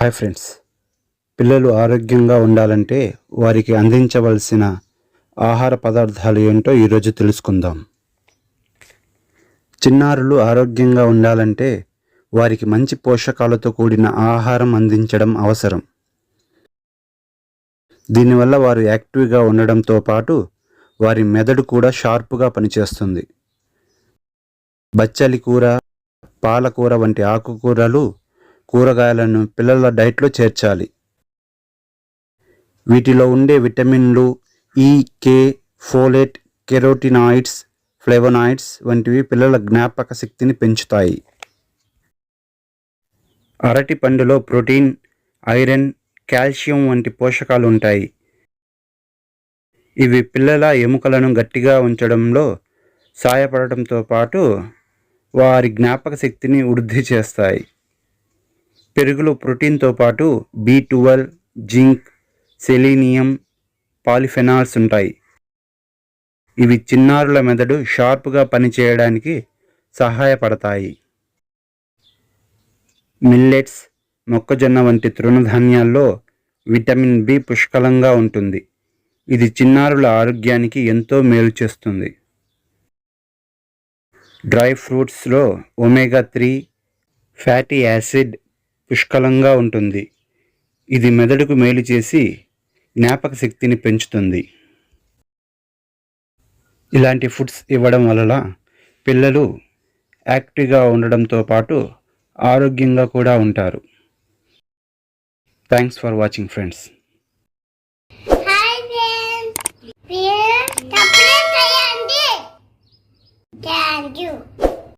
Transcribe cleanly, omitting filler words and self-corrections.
Hi friends, పిల్లలు ఆరోగ్యంగా ఉండాలంటే వారికి అందించవలసిన ఆహార పదార్థాలు ఏంటో ఈరోజు తెలుసుకుందాం. చిన్నారులు ఆరోగ్యంగా ఉండాలంటే వారికి మంచి పోషకాలతో కూడిన ఆహారం అందించడం అవసరం. దీనివల్ల వారు యాక్టివ్గా ఉండడంతో పాటు వారి మెదడు కూడా షార్ప్గా పనిచేస్తుంది. బచ్చలి కూర, పాలకూర వంటి ఆకుకూరలు, కూరగాయలను పిల్లల డైట్లో చేర్చాలి. వీటిలో ఉండే విటమిన్లు ఈ, కే, ఫోలేట్, కెరోటినాయిడ్స్, ఫ్లేవనాయిడ్స్ వంటివి పిల్లల జ్ఞాపక శక్తిని పెంచుతాయి. అరటి పండులో ప్రోటీన్, ఐరన్, కాల్షియం వంటి పోషకాలు ఉంటాయి. ఇవి పిల్లల ఎముకలను గట్టిగా ఉంచడంలో సహాయపడటంతో పాటు వారి జ్ఞాపక శక్తిని వృద్ధి చేస్తాయి. పెరుగులో ప్రోటీన్తో పాటు B12, జింక్, సెలీనియం, పాలిఫెనాల్స్ ఉంటాయి. ఇవి చిన్నారుల మెదడు షార్ప్గా పనిచేయడానికి సహాయపడతాయి. మిల్లెట్స్, మొక్కజొన్న వంటి తృణధాన్యాల్లో విటమిన్ B పుష్కలంగా ఉంటుంది. ఇది చిన్నారుల ఆరోగ్యానికి ఎంతో మేలు చేస్తుంది. డ్రై ఫ్రూట్స్లో ఒమేగా-3 ఫ్యాటీ యాసిడ్ పుష్కలంగా ఉంటుంది. ఇది మెదడుకు మేలు చేసి జ్ఞాపక శక్తిని పెంచుతుంది. ఇలాంటి ఫుడ్స్ ఇవ్వడం వలన పిల్లలు యాక్టివ్గా ఉండడంతో పాటు ఆరోగ్యంగా కూడా ఉంటారు. Thanks for watching friends. Thank you.